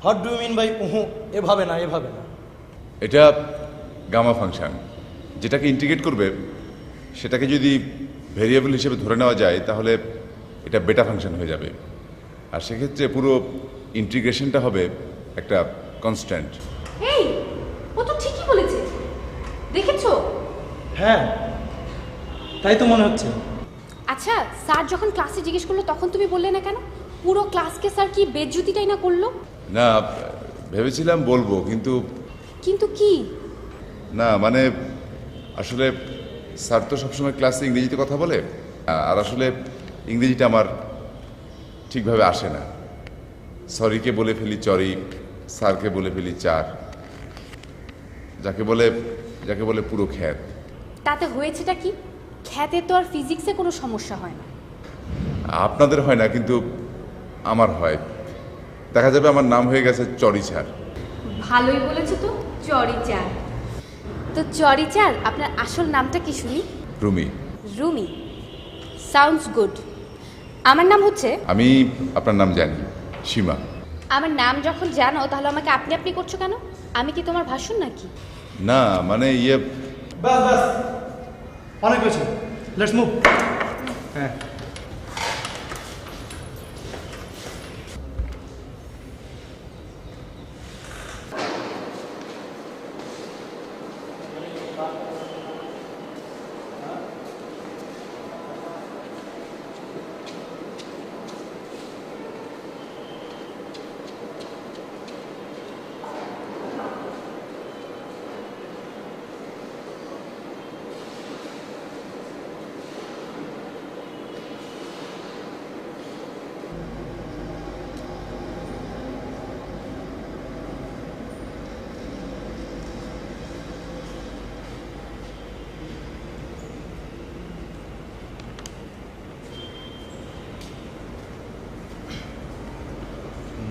What do you mean by এভাবে না এভাবে না? এটা গামা ফাংশন, যেটাকে ইন্টিগ্রেট করবে সেটাকে যদি ভেরিয়েবল হিসেবে ধরে নেওয়া যায় তাহলে এটা বেটা ফাংশন হয়ে যাবে, আর সেক্ষেত্রে পুরো ইন্টিগ্রেশনটা হবে একটা কনস্ট্যান্ট। এই, ও তো ঠিকই বলেছে, দেখেছো? হ্যাঁ, তাই তো মনে হচ্ছে। আচ্ছা, স্যার যখন ক্লাসে জিজ্ঞেস করলো তখন তুমি বললে না কেন? পুরো ক্লাসকে স্যার কি বেজ্জুতিটাই না করলো? না, ভেবেছিলাম বলবো, কিন্তু কিন্তু কি? না মানে আসলে স্যার তো সবসময় ক্লাসে ইংরেজিতে কথা বলে, আর আসলে ইংরেজিটা আমার ঠিকভাবে আসে না। সরিকে বলে ফেলি চরি, স্যারকে বলে ফেলি চার, যাকে বলে পুরো খ্যাত। তাতে হয়েছেটা কি? খ্যাতে তো আর ফিজিক্সে কোনো সমস্যা হয় না। আপনাদের হয় না, কিন্তু আমার হয়। দেখা যাবে আমার নাম হয়ে গেছে চরি স্যার। ভালোই বলেছো তো, চরিচার। তো চরিচার আপনার আসল নামটা কি শুনি? রুমি। Robi, sounds good. আমার নাম হচ্ছে, আমি আপনার নাম জানি, সীমা। আমার নাম যখন জানো তাহলে আমাকে আপনি আপনি করছো কেন? আমি কি তোমার ভাসুর নাকি? না মানে বাস বাস, অনেক হয়েছে, লেটস মুভ। হ্যাঁ,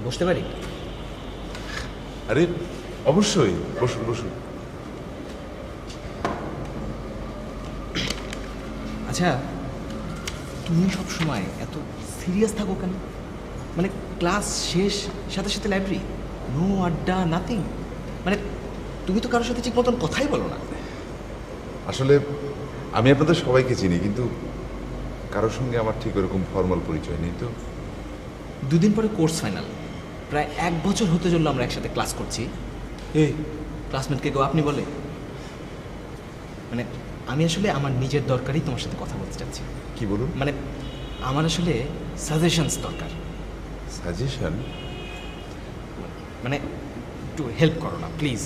বসতে পারি? আরে অবশ্যই, বসুন বসুন। আচ্ছা, তুমি সব সময় এত সিরিয়াস থাকো কেন? মানে ক্লাস শেষ, সাথে সাথে লাইব্রেরি, নো আড্ডা, নাথিং। মানে তুমি তো কারোর সাথে ঠিক মতন কথাই বলো না। আসলে আমি আপনাদের সবাইকে চিনি, কিন্তু কারোর সঙ্গে আমার ঠিক ওরকম ফর্মাল পরিচয় নেই। তো দুদিন পরে কোর্স ফাইনাল, প্রায় 1 বছর হতে চললো আমরা একসাথে ক্লাস করছি। এই ক্লাসমেটকে কেউ আপনি বলে? মানে আমি আসলে আমার নিজের দরকারই তোমার সাথে কথা বলতে চাচ্ছি। কি বলুন? মানে আমার আসলে সাজেশনস দরকার। সাজেশন? মানে একটু হেল্প করো না প্লিজ।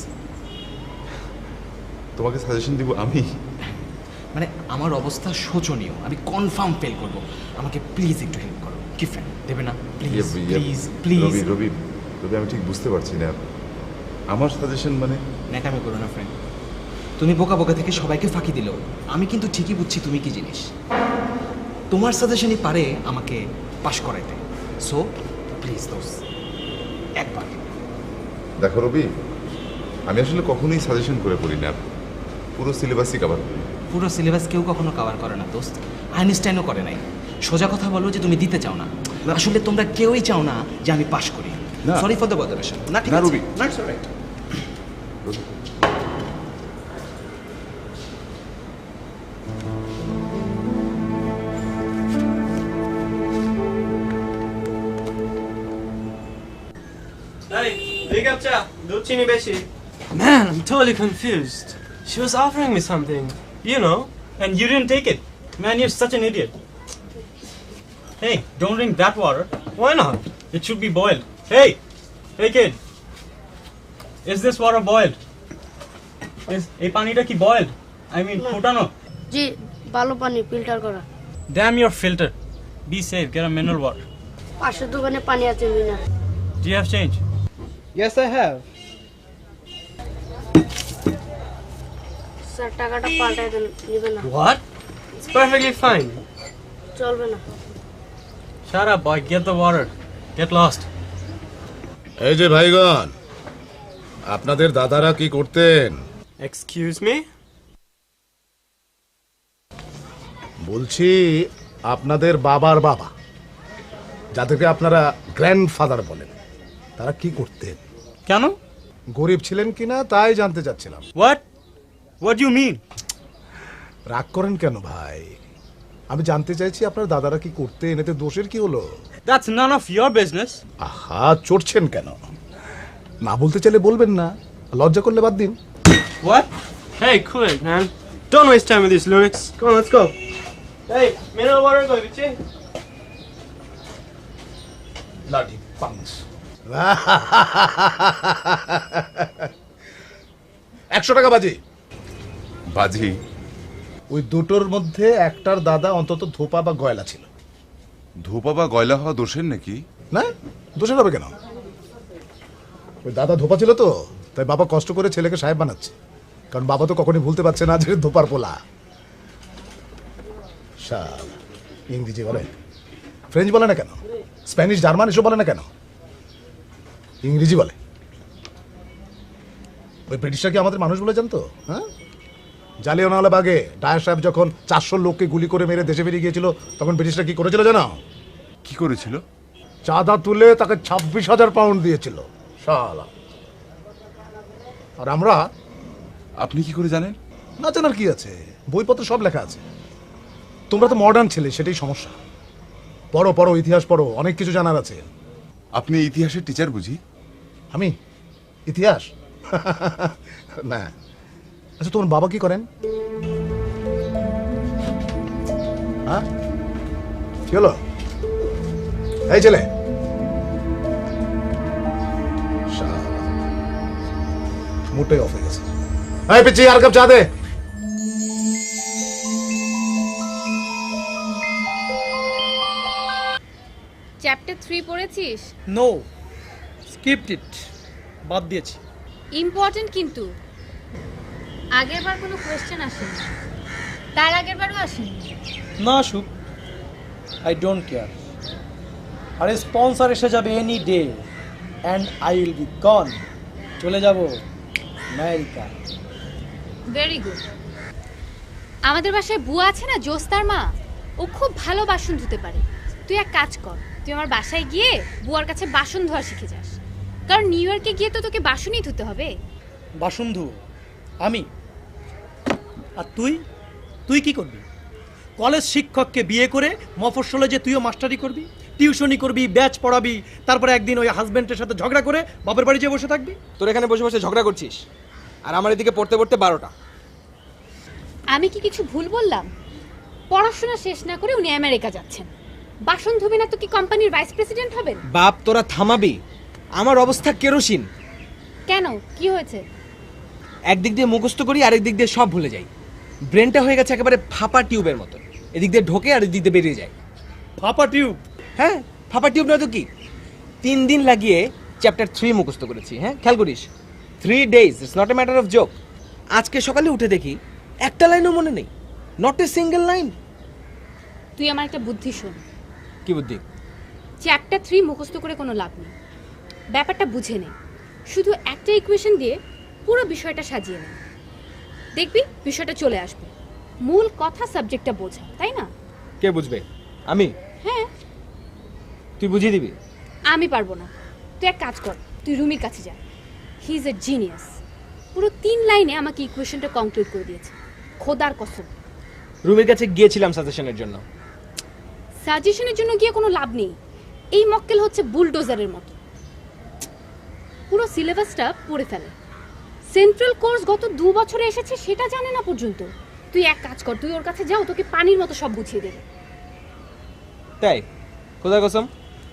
তোমাকে সাজেশন দিব আমি? মানে আমার অবস্থা শোচনীয়, আমি কনফার্ম ফেল করব, আমাকে প্লিজ একটু হেল্প করো। কি ফ্রেন্ড দেবে না? Please please please. Robi Robi Robi, আমি ঠিক বুঝতে পারছি না আমার সাজেশন মানে। ন্যাকামি করো না ফ্রেন্ড, তুমি বোকা বোকা থেকে সবাইকে ফাঁকি দিলেও আমি কিন্তু ঠিকই বুঝছি তুমি কি জিনিস। তোমার সাজেশনই পারে আমাকে পাশ করাইতে। সো প্লিজ দোস্ত, একবার। দেখো রবি, আমি আসলে কখনোই সাজেশন করে পড়ি না, পুরো সিলেবাসই কভার করি। পুরো সিলেবাস কেউ কখনো কভার করে না দোস্ত, আইনস্টাইনও করে নাই। সোজা কথা বলো যে তুমি দিতে চাও না, আসলে তোমরা কেউই চাও না যে আমি পাশ করি। না। Sorry for the botheration. না ঠিক না, আছে রবি। না, it's alright. Hey, big up cha. Do chini beshi. Man, I'm totally confused. She was offering me something, you know, and you didn't take it. Man, you're such an idiot. Hey, don't drink that water. Why not? It should be boiled. Hey, kid. Is this water boiled? Is ei panita ki boiled? I mean, ফুটানো? জি ভালো পানি filter করা। Damn your filter. Be safe. Get a mineral water. পাশের দোকানে পানি আছে Meena. Do you have change? Yes, I have. Sir টাকাটা পাল্টাই দেন, নিবে না। What? It's perfectly fine. চলবে না। Shut up, boy. Get the water. Get lost. এই যে ভাইগণ, আপনাদের দাদারা কি করতেন? Excuse me? বলছি আপনাদের বাবার বাবা, যাদেরকে আপনারা গ্র্যান্ডফাদার বলেন, তারা কি করতেন, কেন? গরিব ছিলেন কিনা তাই জানতে চাচ্ছিলাম। What you mean? রাগ করেন কেন ভাই? আমি জানতে চাইছি আপনার দাদারা কি করতেন, এতে দোষের কি হলো? That's none of your business. আহা, চড়ছেন কেন? না বলতে চাইলে বলবেন না, লজ্জা করলে বাদ দিন। What? Hey, cool it, man. Don't waste time with these lyrics. Come on, let's go. Hey, mineral water go, biche. Bloody punks. 100 টাকা বাজি। বাজি? ওই দুটোর মধ্যে একটার দাদা অন্তত ধোপা বা গয়লা ছিল। ধোপা বা গয়লা হওয়া দোষের নাকি? না, দোষের হবে কেন? ওই দাদা ধোপা ছিল তো, তাই বাবা কষ্ট করে ছেলেকে সাহেব বানাচ্ছে। কারণ বাবা তো কখনই ভুলতে পারছে না যে ধোপার পোলা। শালা, ইংরেজি বলে, ফ্রেঞ্চ বলে না কেন? স্প্যানিশ, জার্মান এসব বলে না কেন? ইংরেজি বলে। ওই ব্রিটিশরা কি আমাদের মানুষ বলে জানতো? হ্যাঁ, জালিয়ানওয়ালা বাগে ডায়ার সাহেব যখন 400 লোককে গুলি করে মেরে দেশে বেরিয়ে গিয়েছিল, তখন ব্রিটিশরা কি করেছিল জানো? কি করেছিল? চাঁদা তুলে তাকে 26,000 পাউন্ড দিয়েছিল। শালা। আর আমরা? আপনি কি করে জানেন? না জানার কি আছে, বইপত্র সব লেখা আছে। তোমরা তো মডার্ন ছেলে, সেটাই সমস্যা। পড়ো পড়ো, ইতিহাস পড়ো, অনেক কিছু জানার আছে। আপনি ইতিহাসের টিচার বুঝি? আমি ইতিহাস? না। আচ্ছা, তোমার বাবা কি করেন? হ্যাঁ, কি হলো? এই ছেলে, শালা, মুডটাই অফ হয়ে গেছে। এই পিচ্ছি, আর কাপ চা দে। চ্যাপ্টার 3 পড়েছিস? নো, স্কিপড ইট, বাদ দিয়েছি। ইম্পর্টেন্ট কিন্তু। আগেরবার কোনো কোয়েশ্চেন আসেনি, তার আগেরবারও আসেনি। না সুপ, আই ডোন্ট কেয়ার। আরে স্পন্সর এসে যাবে any day and I will be gone. চলে যাব আমেরিকা। Very good. আমাদের বাসায় বুয়া আছে না, জোস্তার মা, ও খুব ভালো বাসন ধুতে পারে। তুই এক কাজ কর, তুই আমার বাসায় গিয়ে বুয়ার কাছে বাসন ধোয়া শিখে যাস। কারণ নিউ ইয়র্কে গিয়ে তো তোকে বাসনই ধুতে হবে। বাসন ধু আমি? আর তুই তুই কি করবি? কলেজ শিক্ষককে বিয়ে করে মফস্বলে যে তুইও মাস্টারি করবি, টিউশনি করবি, ব্যাচ পড়াবি, তারপরে একদিন ওই হাজব্যান্ডের সাথে ঝগড়া করে বাপের বাড়ি যেয়ে বসে থাকবি। তোর এখানে বসে বসে ঝগড়া করছিস, আর আমার এদিকে পড়তে পড়তে 12টা। আমি কি কিছু ভুল বললাম? পড়াশোনা শেষ না করে উনি আমেরিকা যাচ্ছেন, বাসন ধুবে না তো কি কোম্পানির ভাইস প্রেসিডেন্ট হবেন? বাপ, তোরা থামাবি? আমার অবস্থা কেরোসিন। কেন, কি হয়েছে? একদিক দিয়ে মুখস্থ করি, আরেক দিক দিয়ে সব ভুলে যাই। ব্রেনটা হয়ে গেছে একেবারে ফাঁপা টিউবের মতো, এদিক দিয়ে ঢোকে আর এদিক দিয়ে বেরিয়ে যায়। ফাঁপা টিউব? হ্যাঁ, ফাঁপা টিউব নয় তো কি। 3 দিন লাগিয়ে চ্যাপ্টার 3 মুখস্থ করেছি। হ্যাঁ, খেয়াল করিস, 3 days, it's not a matter of joke. আজকে সকালে উঠে দেখি একটা লাইনও মনে নেই, নট এ সিঙ্গেল লাইন। তুই আমার একটা বুদ্ধি শোন। কি বুদ্ধি? চ্যাপ্টার 3 মুখস্থ করে কোনো লাভ নেই, ব্যাপারটা বুঝে নে। শুধু একটা ইকুয়েশন দিয়ে পুরো বিষয়টা সাজিয়ে নে, দেখবি বিষয়টা চলে আসবে। মূল কথা সাবজেক্টটা বোঝা, তাই না? কে বুঝবে? আমি? হ্যাঁ। তুই বুঝিয়ে দিবি? আমি পারবো না। তুই এক কাজ কর, তুই রুমির কাছে যা, হি ইজ এ জিনিয়াস। পুরো 3 লাইনে আমাকে ইকুয়েশনটা কমপ্লিট করে দিয়েছে, খোদার কসম। রুমির কাছে গিয়েছিলাম সাজেশনের জন্য। সাজেশনের জন্য গিয়ে কোনো লাভ নেই। এই মক্কেল হচ্ছে বুলডোজারের মতো, পুরো সিলেবাসটা পড়ে ফেলে। সেন্ট্রাল কোর্স গত 2 বছরে এসেছে সেটা জানে না পর্যন্ত। তুই এক কাজ কর, তুই ওর কাছে যাও, তোকে পানির মতো সব বুঝিয়ে দেবে। তাই? খোদার কসম?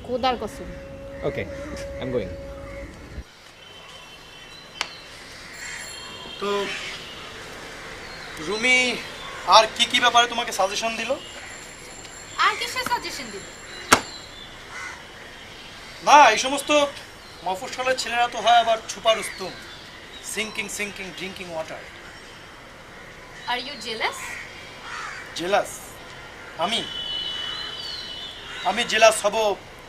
খোদার কসম। ওকে, আই এম গোইং। তো রুমি আর কি কি ব্যাপারে তোমাকে সাজেশন দিল? আর কিসের সাজেশন দিল? না, এই সমস্ত মফস্বলের ছেলেরা তো হয় আবার ছুপা রুস্তুম, sinking drinking water. Are you jealous? Jealous? আমি জেলাস হব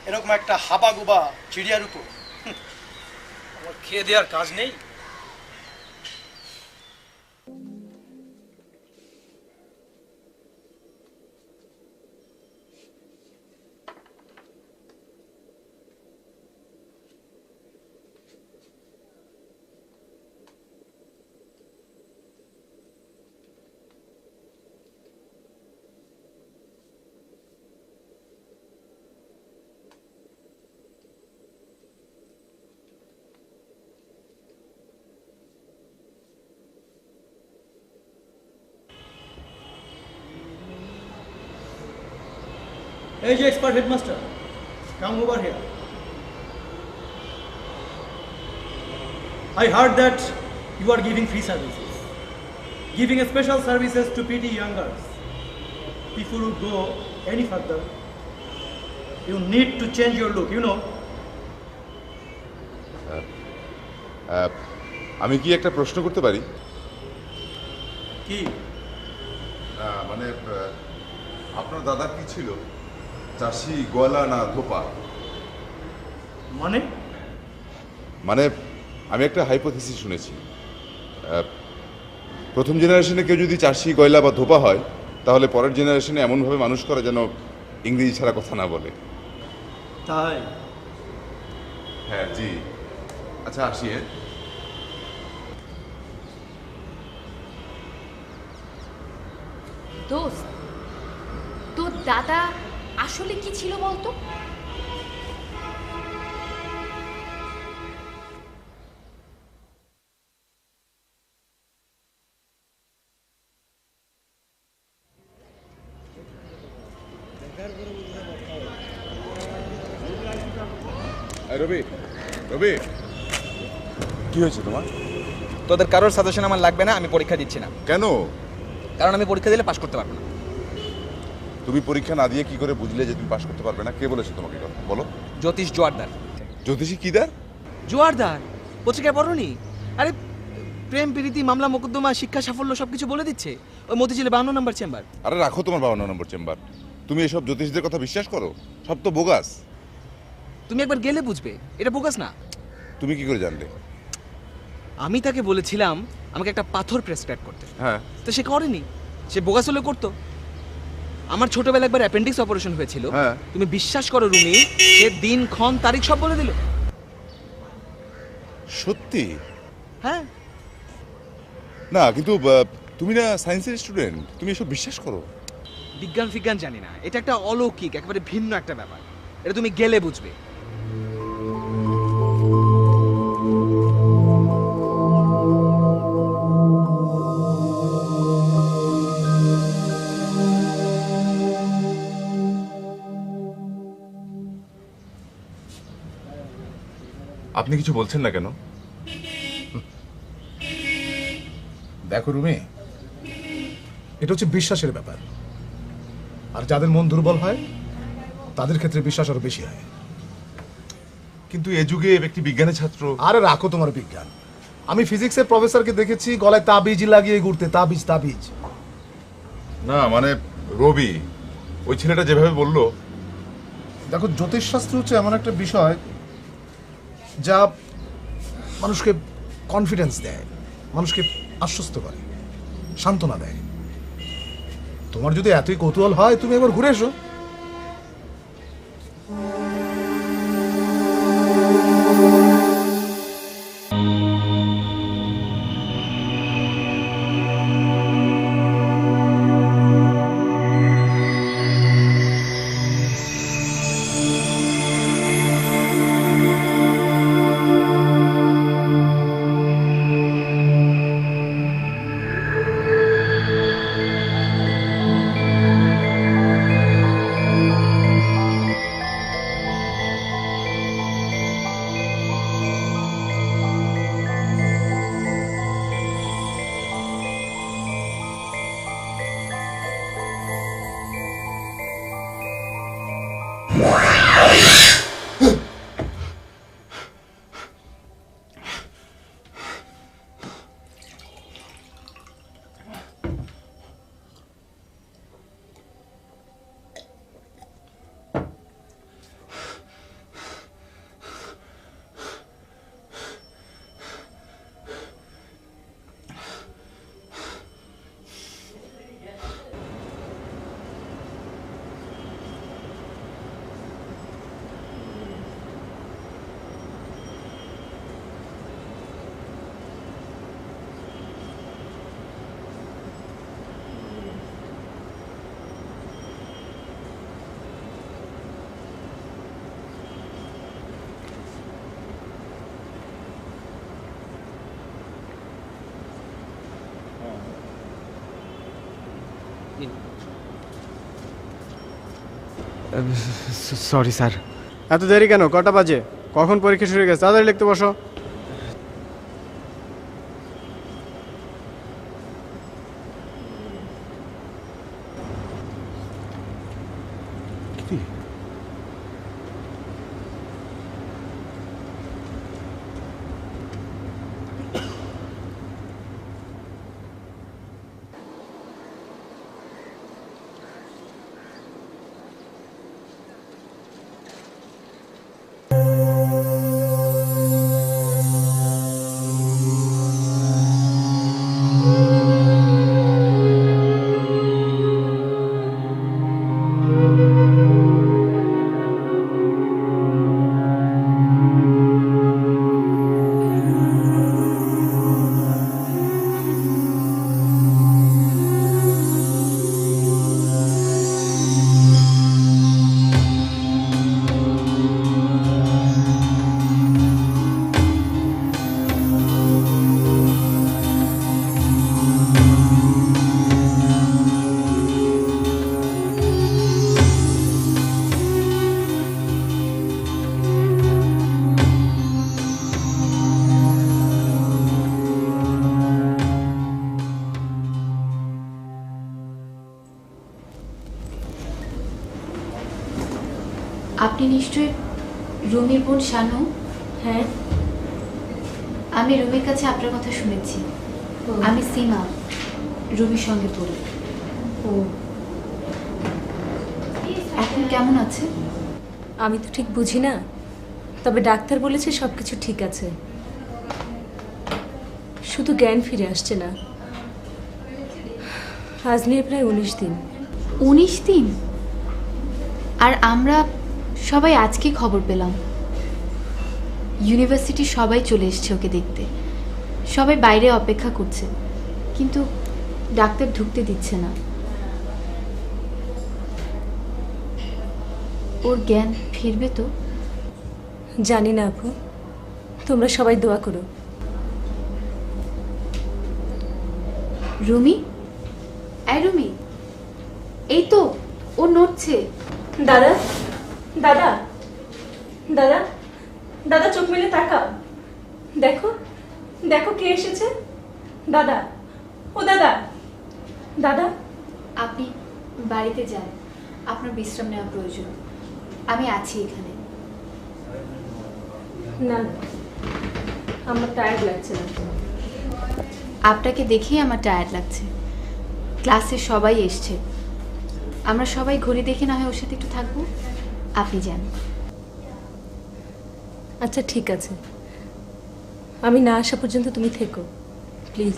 এরকম একটা হাবাগুবা চিড়িয়ার উপর? আমার খেয়ে দেওয়ার কাজ নেই? Hey, the expert headmaster, come over here. I heard that you are giving free services, giving special services to PT youngers. Before you go any further, you need to change your look, you know. আমি কি একটা প্রশ্ন করতে পারি? কি? না মানে আপনার দাদা কি ছিল, চাষি, গোয়ালা না ধোপা? মানে? মানে আমি একটা হাইপোথিসিস শুনেছি, প্রথম জেনারেশনে কেউ যদি চাষি, গয়লা বা ধোপা হয়, তাহলে পরের জেনারেশনে এমনভাবে মানুষ করে যেন ইংরেজি ছাড়া কথা না বলে। তাই? হ্যাঁ জি। আচ্ছা আসি। দোস্ত, তোর দাদা আসলে কি ছিল বলতো? রবি, রবি, কি হয়েছে তোমার? তোদের কারোর সাজেশন আমার লাগবে না, আমি পরীক্ষা দিচ্ছি না। কেন? কারণ আমি পরীক্ষা দিলে পাশ করতে পারবো না। তুমি পরীক্ষা না দিয়ে কি করে বুঝলে যে তুমি পাশ করতে পারবে না? কে বলেছে তোমাকে কথা? বলো। জ্যোতিষ জোয়ারদার। জ্যোতিষী কিদার? জোয়ারদার পত্রিকায় পড়োনি? আরে প্রেম, প্রীতি, মামলা, মোকদ্দমা, শিক্ষা, সাফল্য সবকিছু বলে দিচ্ছে ওই মতিঝিলে 52 নম্বর চেম্বার। আরে রাখো তোমার 52 নম্বর চেম্বার। তুমি এসব জ্যোতিষীদের কথা বিশ্বাস করো? সব তো বোগাস। তুমি একবার গেলে বুঝবে এটা বোগাস না। তুমি কি করে জানলে? আমি তাকে বলেছিলাম আমাকে একটা পাথর প্রেসক্রাইব করতে, হ্যাঁ, তো সে করেনি। সে বোগাস হলে করতো। আমার ছোটবেলা একবার অ্যাপেন্ডিক্স অপারেশন হয়েছিল। হ্যাঁ। তুমি বিশ্বাস করো রুমি, সে দিন, ক্ষণ, তারিখ সব বলে দিল। সত্যি? হ্যাঁ। না কিন্তু তুমি না সায়েন্সের স্টুডেন্ট, তুমি এসব বিশ্বাস করো? বিজ্ঞান ফিজ্ঞান জানি না, এটা একটা অলৌকিক, একেবারে ভিন্ন একটা ব্যাপার। এটা তুমি গেলে বুঝবে। আপনি কিছু বলছেন না কেন? দেখো রুমি, এটা হচ্ছে বিশ্বাসের ব্যাপার। আর যাদের মন দুর্বল হয় তাদের ক্ষেত্রে বিশ্বাস আরো বেশি হয়। কিন্তু এ যুগে একটি বিজ্ঞানের ছাত্র। আরে রাখো তোমার বিজ্ঞান। আমি ফিজিক্সের প্রফেসরকে দেখেছি গলায় তাবিজ লাগিয়ে ঘুরতে, তাবিজ তাবিজ। না মানে রবি, ওই ছেলেটা যেভাবে বললো। দেখো জ্যোতিষশাস্ত্র হচ্ছে এমন একটা বিষয় যা মানুষকে কনফিডেন্স দেয়, মানুষকে আশ্বস্ত করে, সান্ত্বনা দেয়। তোমার যদি এতই কৌতূহল হয় তুমি একবার ঘুরে এসো। Sorry sir. এত দেরি কেন? কটা বাজে? কখন পরীক্ষা শুরু হয়ে গেছে? তাড়াতাড়ি লিখতে বসো। আপনি নিশ্চয়ই রুমির বোন শানু? হ্যাঁ। আমি রুমির কাছে আপনার কথা শুনেছি। আমি সীমা, রুমির সঙ্গে পড়ি। ও, এখন কেমন আছে? আমি তো ঠিক বুঝি না, তবে ডাক্তার বলেছে সব কিছু ঠিক আছে, শুধু জ্ঞান ফিরে আসছে না। আজ নিয়ে প্রায় 19 দিন। 19 দিন? আর আমরা সবাই আজকে খবর পেলাম। ইউনিভার্সিটি সবাই চলে এসছে ওকে দেখতে, সবাই বাইরে অপেক্ষা করছে, কিন্তু ডাক্তার ঢুকতে দিচ্ছে না। ওর জ্ঞান ফিরবে তো? জানি না আপু, তোমরা সবাই দোয়া করো। রুমি, এই রুমি, এই তো ও নড়ছে। দাদা, দাদা, দাদা, দাদা চোখ মেলে তাকাও, দেখো, দেখো কে এসেছে। দাদা, ও দাদা, দাদা। আপনি বাড়িতে যান, আপনার বিশ্রাম নেওয়া প্রয়োজন। আমি আছি এখানে। না না, আমার টায়ার্ড লাগছে না। আপনাকে দেখেই আমার টায়ার্ড লাগছে। ক্লাসে সবাই এসছে, আমরা সবাই ঘড়ি দেখে না হয় ওর সাথে একটু থাকবো। আপনি যান। আচ্ছা ঠিক আছে, আমি না আসা পর্যন্ত তুমি থেকো প্লিজ।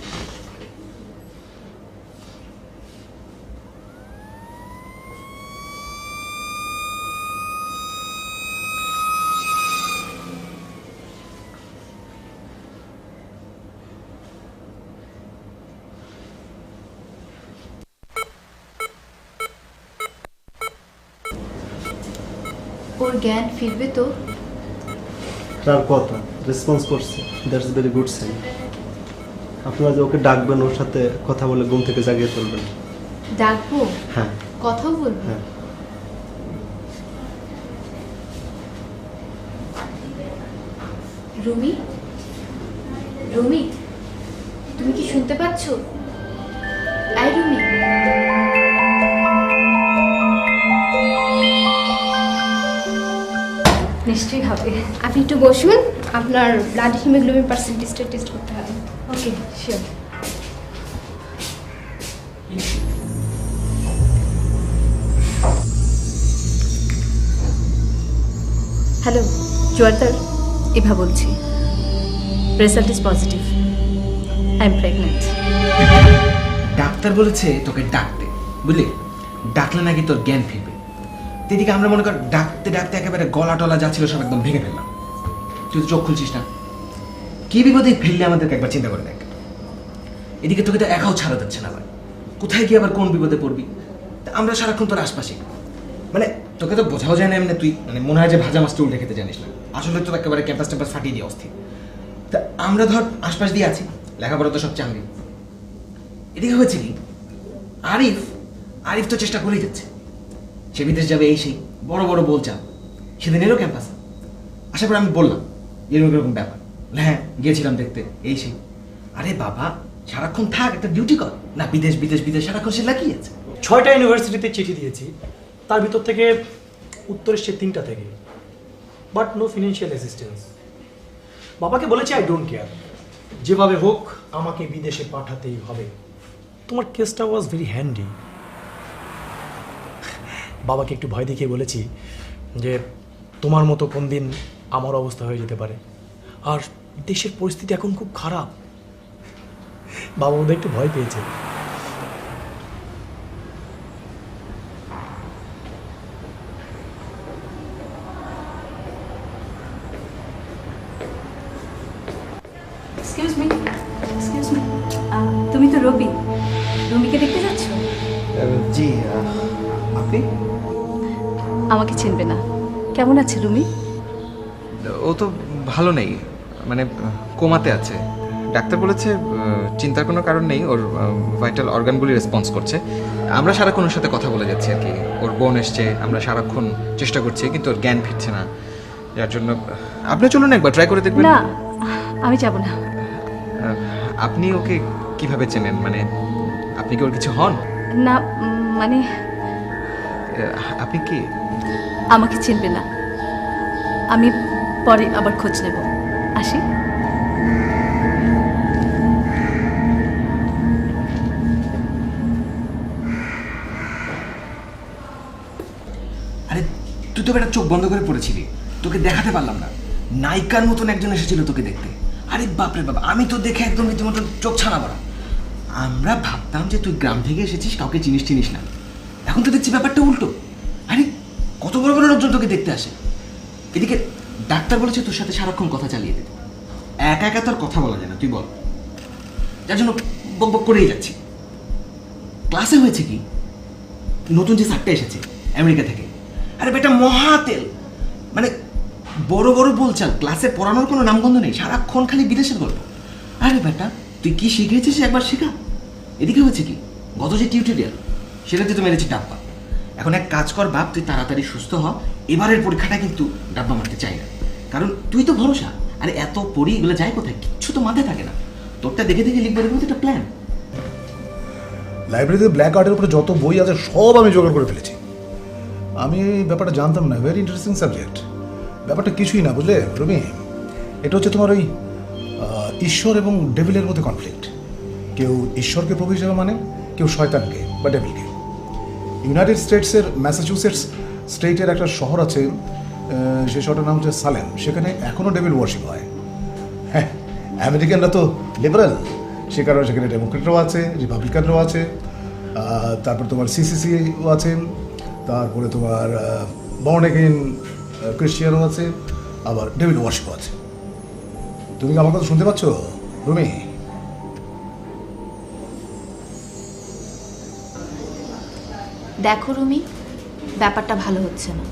ওর জ্ঞান ফিরবে তো? তার কথা রেসপন্স করছে, দ্যাটস ভেরি গুড সাইন। আপনারা যে ওকে ডাকবেন, ওর সাথে কথা বলে ঘুম থেকে জাগিয়ে তুলবেন। ডাকবো? হ্যাঁ কথাও বলবো? হ্যাঁ। রুমি, রুমি, তুমি কি শুনতে পাচ্ছ? আই রুমি। নিশ্চয়ই হবে। আপনি একটু বসুন, আপনার ব্লাড হিমোগ্লোবিন পার্সেন্টেজটা টেস্ট করতে হবে। ওকে, শিওর। হ্যালো, জোয়ারদার, এভা বলছি। Result is positive, I am pregnant. Doctor বলেছে তোকে ডাকতে, বুঝলি? ডাকলে নাকি তোর জ্ঞান ফিরবে। এদিকে আমরা মনে কর ডাকতে ডাকতে একেবারে গলা টলা যাচ্ছিল সব একদম ভেঙে ফেললাম। তুই তো চোখ খুলছিস না, কি বিপদে ফেললে আমাদেরকে একবার চিন্তা করে দেখ। এদিকে তোকে তো একাও ছাড়া যাচ্ছে না, আবার কোথায় গিয়ে আবার কোন বিপদে পড়বি। তা আমরা সারাক্ষণ তোর আশপাশে, মানে তোকে তো বোঝাও যায় না এমনি, তুই মানে মনে হয় যে ভাজা মাছটা উল্টে খেতে জানিস না, আসলে তো একেবারে ক্যাম্পাস ট্যাম্পাস ফাটিয়ে দিয়ে অস্থির। তা আমরা ধর আশপাশ দিয়ে আছি, লেখাপড়া তো সব চাঙ্গি। এদিকে হয়েছে কি, আরিফ তো চেষ্টা করেই যাচ্ছে, সে বিদেশ যাবে এই সেই। বড় বড় বলচাল, সেদিন এলো ক্যাম্পাসে। আশা করি আমি বললাম এরকম এরকম ব্যাপার, হ্যাঁ গিয়েছিলাম দেখতে, এই সেই। আরে বাবা সারাক্ষণ থাক, একটা ডিউটি কর না, বিদেশ বিদেশ বিদেশ সারাক্ষণ সে লাগিয়ে আছে। 6টা ইউনিভার্সিটিতে চিঠি দিয়েছি, তার ভিতর থেকে উত্তর এসছে 3টা থেকে, বাট নো ফিনান্সিয়াল অ্যাসিস্ট্যান্স। বাবাকে বলেছি আই ডোন্ট কেয়ার, যেভাবে হোক আমাকে বিদেশে পাঠাতেই হবে। তোমার কেসটা ওয়াজ ভেরি হ্যান্ডি। বাবাকে একটু ভয় দেখিয়ে বলেছি যে তোমার মতো কোন দিন আমার অবস্থা হয়ে যেতে পারে, আর দেশের পরিস্থিতি এখন খুব খারাপ। বাবা ওদের একটু ভয় পেয়েছে। এক্সকিউজ মি, তুমি তো রবি, রুমিকে দেখতে যাচ্ছ? জি, আপনি? আমাকে চিনবে না। কেমন আছে রুমি? ও তো ভালো নেই, মানে কোমাতে আছে। ডাক্তার বলেছে চিন্তার কোনো কারণ নেই, ওর ভাইটাল অর্গানগুলি রেসপন্স করছে। আমরা সারাক্ষণ ওর সাথে কথা বলে যাচ্ছি আর কি। ওর বোন এসছে, আমরা সারাক্ষণ চেষ্টা করছি, কিন্তু ওর জ্ঞান ফিরছে না, যার জন্য আপনি চলুন একবার ট্রাই করে দেখবেন। না, আমি যাব না। আপনি ওকে কিভাবে চেনেন, মানে আপনি কি ওর কিছু হন? না মানে আপনি কি? আমাকে চিনবে না, আমি পরে আবার খোঁজ নেব। আসি। আরে তুই তো একটা চোখ বন্ধ করে পড়েছিলি, তোকে দেখাতে পারলাম না। নায়িকার মতন একজন এসেছিল তোকে দেখতে। আরে বাপরে বাবা, আমি তো দেখে একদম রীতিমতো চোখ ছানা পড়া। আমরা ভাবতাম যে তুই গ্রাম থেকে এসেছিস, কাউকে চিনিস না। এখন তো দেখছি ব্যাপারটা উল্টো। আরে কত বড় বড় লোকজন তোকে দেখতে আসে। এদিকে ডাক্তার বলেছে তোর সাথে সারাক্ষণ কথা চালিয়ে দিতে। একা একা তোর কথা বলা যায় না, তুই বল। যার জন্য বক বক করেই যাচ্ছি। ক্লাসে হয়েছে কি, নতুন যে স্যারটা এসেছে আমেরিকা থেকে, আরে বেটা মহাতেল, মানে বড় বড় বলচাল, ক্লাসে পড়ানোর কোনো নামগন্ধ নেই, সারাক্ষণ খালি বিদেশের গল্প। আরে বেটা তুই কি শিখেছিস একবার শেখা। এদিকে হয়েছে কি, গত যে টিউটোরিয়াল সেটাতে তো মেরেছি ডাব্বা। এখন এক কাজ কর বাপ, তুই তাড়াতাড়ি সুস্থ হ। এবারের পরীক্ষাটা কিন্তু ডাব্বা মারতে চাই না, কারণ তুই তো ভরসা। আরে এত পড়ি এগুলো যায় কোথায়, কিচ্ছু তো মাথায় থাকে না। তোরটা দেখে দেখে লিখবে, দেখবে একটা প্ল্যান। লাইব্রেরিতে ব্ল্যাক আর্টের উপরে যত বই আছে সব আমি জোগাড় করে ফেলেছি। আমি এই ব্যাপারটা জানতাম না, ভেরি ইন্টারেস্টিং সাবজেক্ট। ব্যাপারটা কিছুই না বুঝলে রুমি, এটা হচ্ছে তোমার ওই ঈশ্বর এবং ডেভিলের মধ্যে কনফ্লিক্ট। কেউ ঈশ্বরকে প্রভু হিসেবে মানে, কেউ শয়তানকে বা ডেভিলকে। ইউনাইটেড স্টেটসের ম্যাসাচুসেটস স্টেটের একটা শহর আছে, সে শহরটার নাম হচ্ছে সালেম। সেখানে এখনও ডেভিল ওয়ার্শিপ হয়। হ্যাঁ, আমেরিকানরা তো লিবারেল, সে কারণে সেখানে ডেমোক্রেটরাও আছে, রিপাবলিকানরাও আছে, তারপর তোমার সিসিসিও আছে, তারপরে তোমার বর্ন এগেইন ক্রিশ্চিয়ানও আছে, আবার ডেভিল ওয়ার্শিপও আছে। তুমি কি আমার কথা শুনতে পাচ্ছ রুমি? দেখো রুমি, ব্যাপারটা ভালো হচ্ছে না।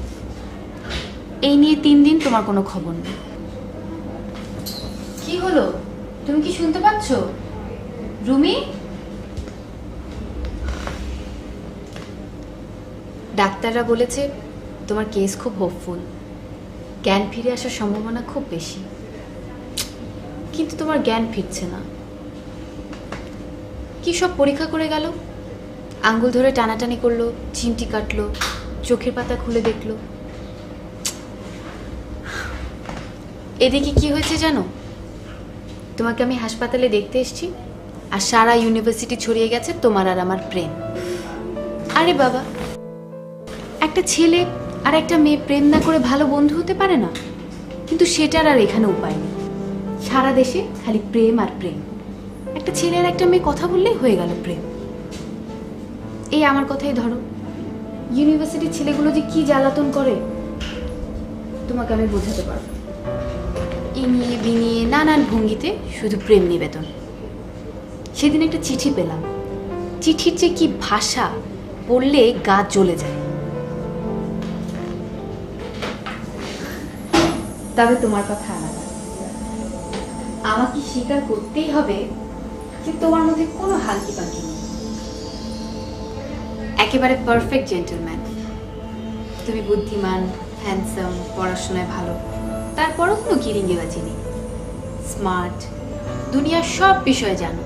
এই নিয়ে 3 দিন তোমার কোনো খবর নেই। কি হলো, তুমি কি শুনতে পাচ্ছ রুমি? ডাক্তাররা বলেছে তোমার কেস খুব হোপফুল, জ্ঞান ফিরে আসার সম্ভাবনা খুব বেশি, কিন্তু তোমার জ্ঞান ফিরছে না। কি সব পরীক্ষা করে গেল, আঙ্গুল ধরে টানাটানি করলো, চিমটি কাটলো, চোখের পাতা খুলে দেখলো। এদিকে কি হয়েছে জানো, তোমাকে আমি হাসপাতালে দেখতে এসেছি, আর সারা ইউনিভার্সিটি ছড়িয়ে গেছে তোমার আর আমার প্রেম। আরে বাবা, একটা ছেলে আর একটা মেয়ে প্রেম না করে ভালো বন্ধু হতে পারে না, কিন্তু সেটার আর এখানে উপায় নেই। সারা দেশে খালি প্রেম আর প্রেম। একটা ছেলে আর একটা মেয়ে কথা বললেই হয়ে গেল প্রেম। এই আমার কথাই ধরো, ইউনিভার্সিটির ছেলেগুলো যে কি জ্বালাতন করে তোমাকে আমি বোঝাতে পারবো। ইনিয়ে বিনিয়ে নানান ভঙ্গিতে শুধু প্রেম নিবেদন। সেদিন একটা চিঠি পেলাম, চিঠির যে কি ভাষা, পড়লে গা জ্বলে যায়। তবে তোমার কথা আলাদা, আমাকে স্বীকার করতেই হবে যে তোমার মধ্যে কোনো হালকি পাখি নেই, একেবারে পারফেক্ট জেন্টলম্যান। তুমি বুদ্ধিমান, হ্যান্ডসাম, পড়াশোনায় ভালো, তারপরও কোনো গিরিঙ্গিবাজি নেই। স্মার্ট, দুনিয়ার সব বিষয়ে জানো,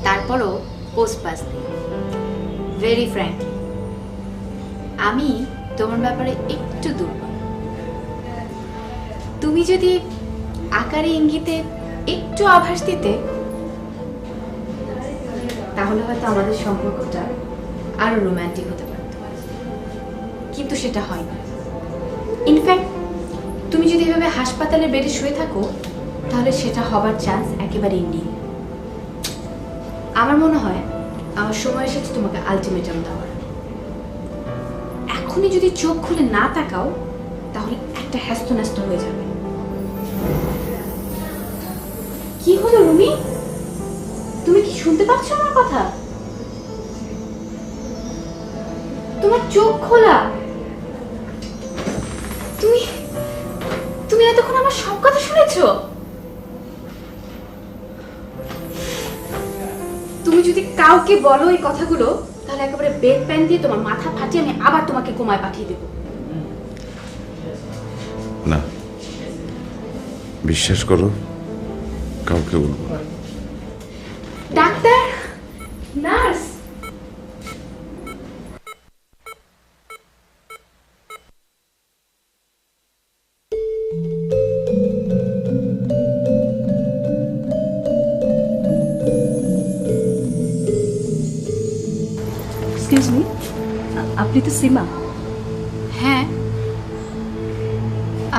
তারপরও পোস্ট পাস নেই। ভেরি ফ্র্যাঙ্কলি, আমি তোমার ব্যাপারে একটু দুর্বল। তুমি যদি আকারে ইঙ্গিতে একটু আভাস দিতে, তাহলে হয়তো আমাদের সম্পর্কটা আরো রোমান্টিক হতে পারত, কিন্তু সেটা হয় না। ইনফ্যাক্ট তুমি যদি এভাবে হাসপাতালের বেডে শুয়ে থাকো, তাহলে সেটা হবার চান্স একেবারেই নেই। আমার মনে হয় আমার সময় এসেছে তোমাকে আলটিমেটাম দেওয়ার। এখনই যদি চোখ খুলে না তাকাও, তাহলে একটা হ্যাস্ত হয়ে যাবে। কি হলো রুমি? তুমি কি শুনতে পাচ্ছ আমার কথা? তোমার চোখ খোলা। তুমি তুমি এতক্ষণ আমার সব কথা শুনেছো? তুমি যদি কাউকে বলো এই কথাগুলো, তাহলে একেবারে বেড প্যান দিয়ে তোমার মাথা ফাটিয়ে আমি আবার তোমাকে কোমায় পাঠিয়ে দেবো। না, বিশ্বাস করো, কাউকে বলবো না। ডাক্তার, নার্স, এক্সকিউজ মি, আপনি তো সীমা? হ্যাঁ।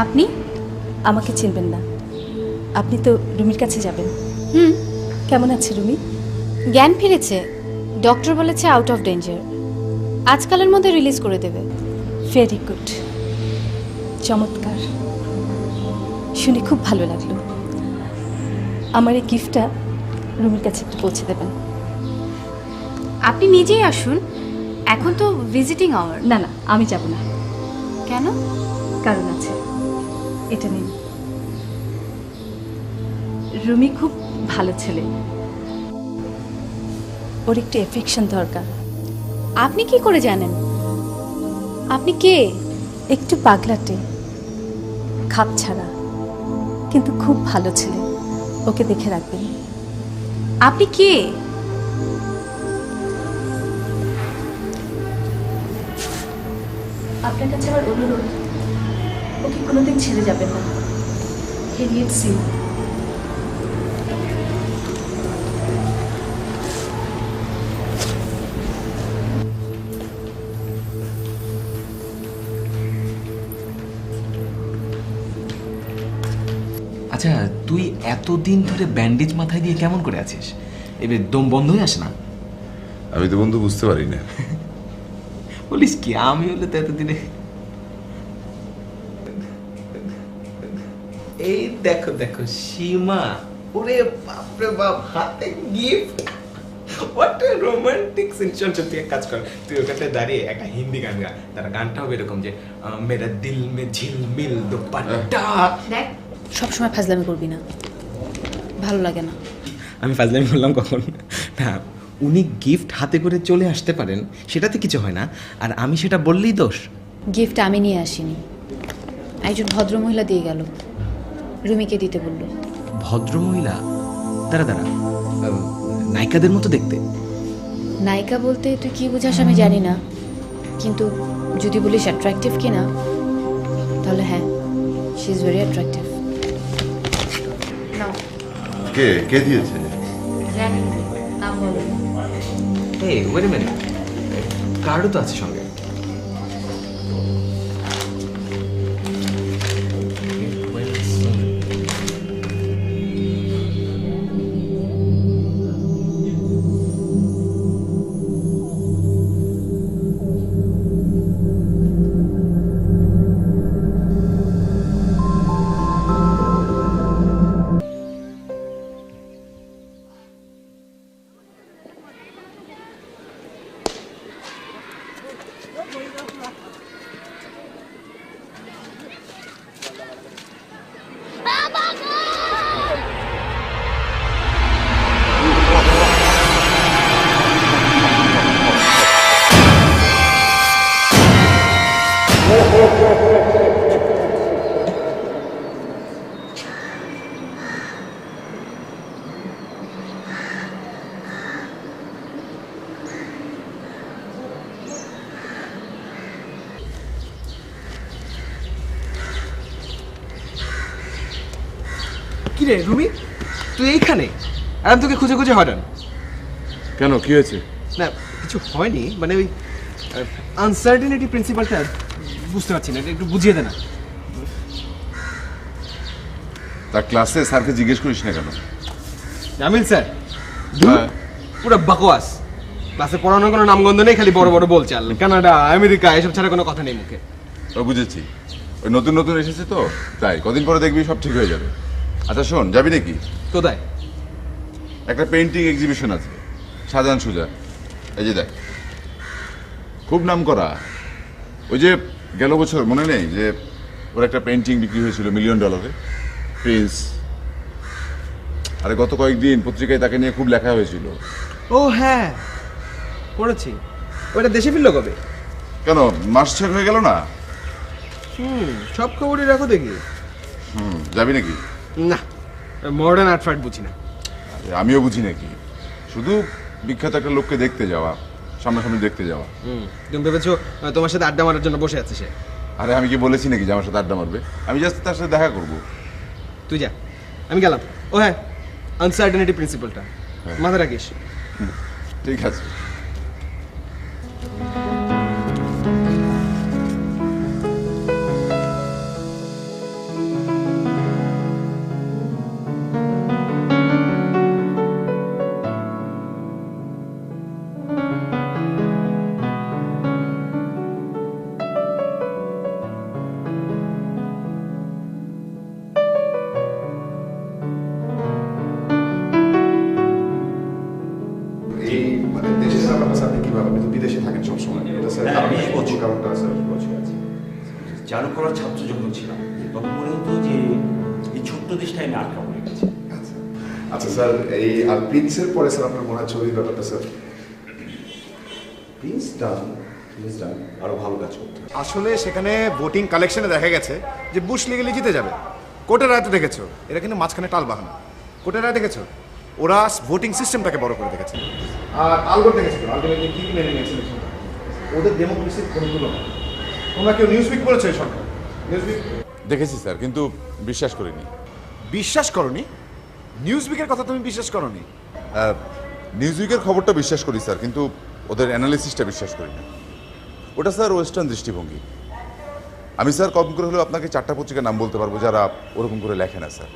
আপনি? আমাকে চিনবেন না, আপনি তো রুমির কাছে যাবেন। হুম। কেমন আছে রুমি? জ্ঞান ফিরেছে, ডক্টর বলেছে আউট অফ ডেঞ্জার, আজকালের মধ্যে রিলিজ করে দেবে। ভেরি গুড, চমৎকার, শুনে খুব ভালো লাগলো। আমার এই গিফটটা রুমির কাছে একটু পৌঁছে দেবেন। আপনি নিজেই আসুন, এখন তো ভিজিটিং আওয়ার। না না, আমি যাব না। কেন? কারণ আছে, এটা নিন। রুমি খুব ভালো ছেলে, ওর একটু এফেকশন দরকার। আপনি কি করে জানেন? আপনি কে? একটু পাগলাটে, খাপ ছাড়া, কিন্তু খুব ভালো ছেলে, ওকে দেখে রাখবেন। আপনি কে? আপনার কাছে আমার অনুরোধ, ওকে কোনোদিন ছেড়ে যাবেন না। He needs you. আচ্ছা, তুই এতদিন ধরে ব্যান্ডেজ মাথায় দিয়ে কেমন করে আছিস? এবার দম বন্ধ হয়ে আসে না? আমি তো বন্ধু বুঝতে পারি না। বলিস কি, আমি হলে তো এতদিনে। এই দেখো দেখো সীমা, ওরে বাপরে বাপ, হাতে gift. What a romantic scene. চল চল, তুই এক কাজ কর, তুই ওখানে দাঁড়িয়ে একটা হিন্দি গান গা। তার গানটা হবে এরকম যে মেরা দিল মে ঝিলমিল দুপাট্টা। দেখ, সবসময় ফাজলামি করবি না, ভালো লাগে না। আমি ফাজলামি বললাম কখন? না, উনি গিফট হাতে করে চলে আসতে পারেন, সেটাতে কিছু হয় না, আর আমি সেটা বললেই দোষ। গিফট আমি নিয়ে আসিনি, একজন ভদ্রমহিলা দিয়ে গেল, রুমিকে দিতে বললো। ভদ্রমহিলা? দাঁড়া দাঁড়া, নায়িকাদের মতো দেখতে? নায়িকা বলতে তুই কি বোঝাস আমি জানি না, কিন্তু যদি বলিস অ্যাট্রাকটিভ কিনা, তাহলে হ্যাঁ, শি ইজ ভেরি অ্যাট্রাকটিভ। কে কে দিয়েছে? জানি না, নাম বলো। এই ওয়েট এ মিনিট, কার্ডও তো আছে সঙ্গে। কিরে রুমি, তুই এইখানে? আর আমি তোকে খুঁজে খুঁজে হয়রান। কেন, কি হয়েছে? না কিছু হয়নি, মানে ওই আনসার্টেনিটি প্রিন্সিপালটা বুঝতে পারছি না, এটা একটু বুঝিয়ে দে না। তা ক্লাসে স্যারকে জিজ্ঞেস করিস না কেন? জামিল স্যার হ্যাঁ। পুরো বাকওয়াস, ক্লাসে পড়ানোর কোনো নামগন্ধ নেই, খালি বড় বড় বলচাল, কানাডা আমেরিকা এসব ছাড়া কোনো কথা নেই মুখে। ও বুঝেছি, ওই নতুন নতুন এসেছে তো তাই, কদিন পরে দেখবি সব ঠিক হয়ে যাবে। আচ্ছা শোন, যাবি নাকি? কোথায়? একটা পেইন্টিং এক্সিবিশন আছে শাহজাহান সুজা, এই যে দেখ, খুব নাম করা। ওই যে গেল বছর মনে নেই যে ওর একটা পেইন্টিং বিক্রি হয়েছিল $1 মিলিয়ন, প্রিন্স। আরে গত কয়েকদিন পত্রিকায় তাকে নিয়ে খুব লেখা হয়েছিল। ও হ্যাঁ পড়েছি। ওইটা দেশে ফিরলো কবে? কেন, মাস 6 হয়ে গেল না? সব খবরই রাখো দেখি। যাবি নাকি? না, মডার্ন আর্ট ফার্ট বুঝি না। আরে আমিও বুঝি নাকি, শুধু বিখ্যাত একটা লোককে দেখতে যাওয়া, সামনাসামনি দেখতে যাওয়া। তুমি ভেবেছো তোমার সাথে আড্ডা মারার জন্য বসে আছে সে? আরে আমি কি বলেছি নাকি যে আমার সাথে আড্ডা মারবে? আমি জাস্ট তার সাথে দেখা করবো। তুই যা, আমি গেলাম। ও হ্যাঁ, আনসার্টেনিটি প্রিন্সিপালটা মাথায় রাখিস। ঠিক আছে। এই মানে দেশে থাকার পাশে আপনি কিভাবে, আপনি তো বিদেশে থাকেন সবসময়, এটা স্যার আপনি বলছি কারণটা স্যার বলছি। চারু করার ছাত্র যখন ছিলাম তখন মনে হতো যে এই ছোট্ট দেশটাই আমি আটকা পড়ে গেছি। আচ্ছা স্যার, এই আর প্রিন্সের পরে স্যার আপনার মনে হয় ছবির ব্যাপারটা স্যার? প্রিন্স ডান আরো ভালো কাজ করতে। আসলে সেখানে ভোটিং কালেকশনে দেখা গেছে যে বুশ লিগেলি জিতে যাবে। কোর্টের রায়তে দেখেছো, এরা কিন্তু মাঝখানে টাল বাহানা। কোর্টের রায় দেখেছো, ওরা ভোটিং সিস্টেমটাকে বড় করে দেখেছে। আর আলগোর দেখেছো, আলটিমেটলি কি মেনে নিয়েছে ইলেকশনটা। ওদের ডেমোক্রেসির কোনো তুলনা নেই। তোমরা কেউ নিউজ উইক পড়েছো এই সরকার? নিউজ উইক দেখেছি স্যার, কিন্তু বিশ্বাস করিনি। বিশ্বাস করনি? নিউজ উইকের কথা তুমি বিশ্বাস করনি? নিউজ উইকের খবরটা বিশ্বাস করি স্যার, কিন্তু ওদের অ্যানালিসিসটা বিশ্বাস করি না। ওটা স্যার ওয়েস্টার্ন দৃষ্টিভঙ্গি। আমি স্যার কম করে হলেও আপনাকে 4টা পত্রিকার নাম বলতে পারবো যারা ওরকম করে লেখে না স্যার।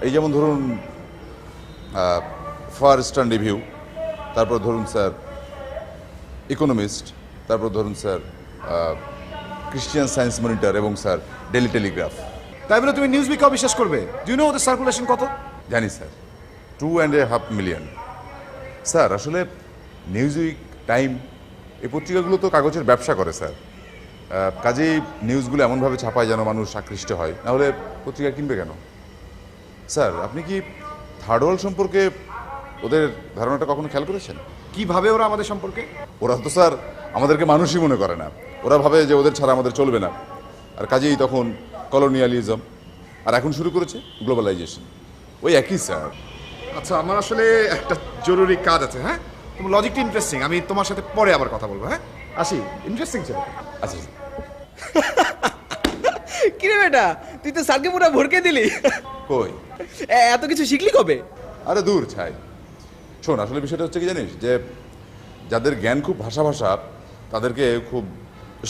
এই যেমন ধরুন ফার ইস্টার্ন রিভিউ, তারপর ধরুন স্যার ইকোনমিস্ট, তারপর ধরুন স্যার ক্রিশ্চিয়ান সায়েন্স মনিটর এবং স্যার ডেলি টেলিগ্রাফ। তাই বলে তুমি নিউজ উইকেও বিশ্বাস করবে? ডু ইউ নো ওদের সার্কুলেশন কত? জানি স্যার, 2.5 মিলিয়ন। স্যার আসলে নিউজ উইক, টাইম, এই পত্রিকাগুলো তো কাগজের ব্যবসা করে স্যার। কাজেই নিউজগুলো এমনভাবে ছাপায় যেন মানুষ আকৃষ্ট হয়, নাহলে পত্রিকা কিনবে কেন? স্যার আপনি কি থার্ড ওয়ার্ল্ড সম্পর্কে ওদের ধারণাটা কখনো খেয়াল করেছেন? কিভাবে ওরা আমাদের সম্পর্কে? ওরা তো স্যার আমাদেরকে মানুষই মনে করে না। ওরা ভাবে যে ওদের ছাড়া আমাদের চলবে না, আর কাজেই তখন কলোনিয়ালিজম, আর এখন শুরু করেছে গ্লোবালাইজেশন। ওই একই স্যার। আচ্ছা আমার আসলে একটা জরুরি কাজ আছে। হ্যাঁ, তোমার লজিকটা ইন্টারেস্টিং, আমি তোমার সাথে পরে আবার কথা বলবো। হ্যাঁ আসি, ইন্টারেস্টিং ছিল। আচ্ছা কিরে বেটা, তুই তো স্যারকে পুরো ভরকে দিলি। কই এত কিছু শিখলি কবে? আরে দূর ছাই। শোন, আসলে বিষয়টা হচ্ছে কি জানিস, যে যাদের জ্ঞান খুব ভাষা ভাষা তাদেরকে খুব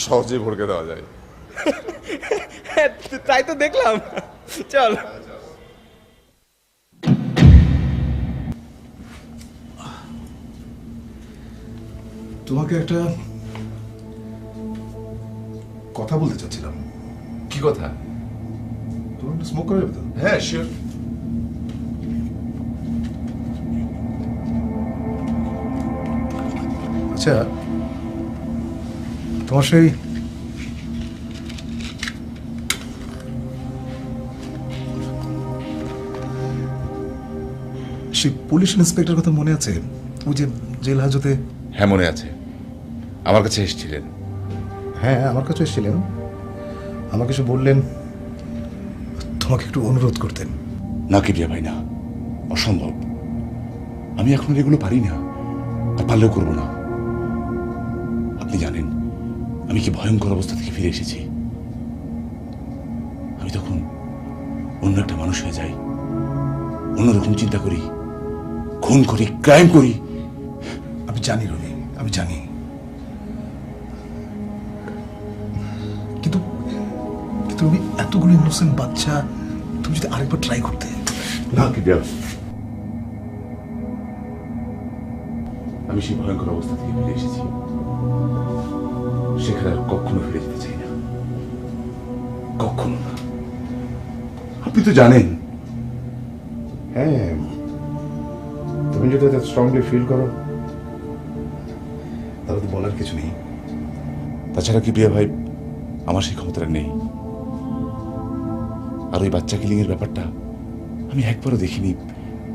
সহজেই ভড়কে দেওয়া যায়। তাই তো দেখলাম। চল। তোমাকে একটা কথা বলতে চাচ্ছিলাম। কি কথা? তোমার একটু স্মোক করা যাবে তো? হ্যাঁ শিওর। আচ্ছা তোমার সেই পুলিশ ইন্সপেক্টর কথা মনে আছে? ওই যে জেল হাজতে। হ্যাঁ মনে আছে, আমার কাছে এসেছিলেন। হ্যাঁ আমার কাছে এসেছিলেন, আমাকে এসে বললেন তোমাকে একটু অনুরোধ করতেন। না কিরিয়া ভাই, না, অসম্ভব। আমি এখন এগুলো পারি না, আর পারলেও করবো না। আপনি জানেন আমি কি ভয়ঙ্কর অবস্থা থেকে ফিরে এসেছি। আমি তখন অন্য একটা মানুষ হয়ে যাই। অন্যরকম চিন্তা করি, খুন করি, ক্রাইম করি। আমি জানি রবি, আমি জানি, কিন্তু কিন্তু রবি, এতগুলো ইনোসেন্ট বাচ্চা, তুমি যদি আরেকবার ট্রাই করতে। না কিডা, আমি সেই ভয়ঙ্কর অবস্থা থেকে ফিরে এসেছি, সেখানে আর কখনো ফিরে যেতে চাই না, কখনো না। আপনি তো জানেন। হ্যাঁ, তুমি যদি এটা স্ট্রংলি ফিল করো তাহলে তো বলার কিছু নেই। তাছাড়া কি বিয়া ভাই, আমার সেই ক্ষমতাটা নেই। আর ওই বাচ্চা কিলিং এর ব্যাপারটা আমি একবারও দেখিনি,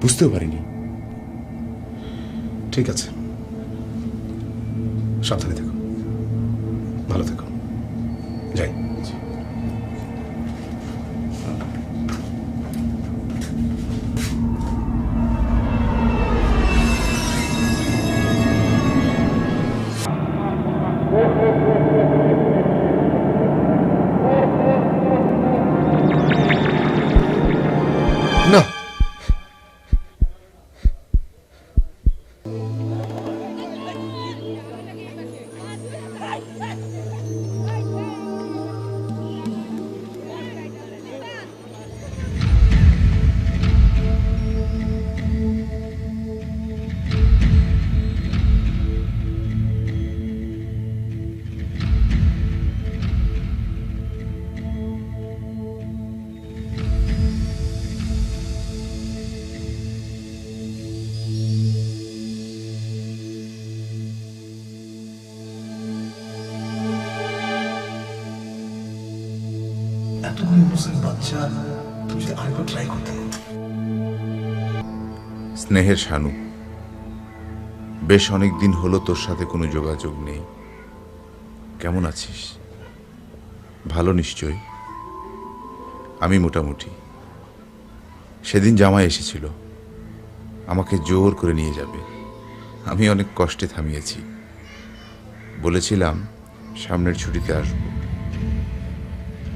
বুঝতেও পারিনি। ঠিক আছে, সাবধানে থেকো, ভালো থেকো, যাই। না, এতগুলো ইনোসেন্ট বাচ্চা, তুমি যদি আরেকবার ট্রাই করতে। স্নেহের শানু, বেশ অনেক দিন হলো তোর সাথে কোনো যোগাযোগ নেই। কেমন আছিস? ভালো নিশ্চয়। আমি মোটামুটি। সেদিন জামাই এসেছিল, আমাকে জোর করে নিয়ে যাবে। আমি অনেক কষ্টে থামিয়েছি, বলেছিলাম সামনের ছুটিতে আসব।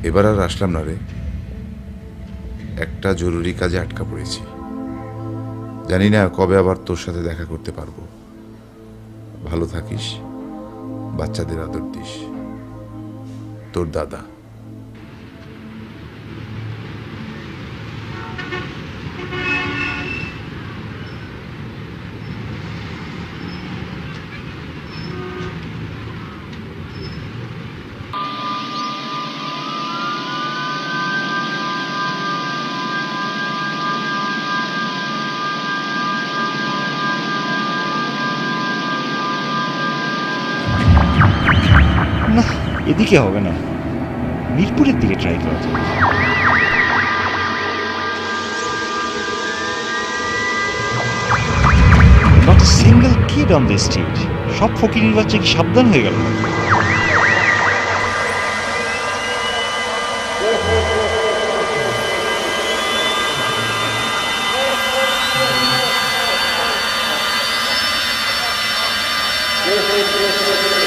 এবার আর আসলাম না রে, একটা জরুরি কাজে আটকা পড়েছি। জানি না কবে আবার তোর সাথে দেখা করতে পারবো। ভালো থাকিস, বাচ্চাদের আদর দিস। তোর দাদা। না, এদিকে হবে না, মিরপুরের দিকে ট্রাই করা যাবে। Not a single kid on the street. সব ফকিরের বাচ্চা কি সাবধান হয়ে গেল? Yes, yes, yes, yes.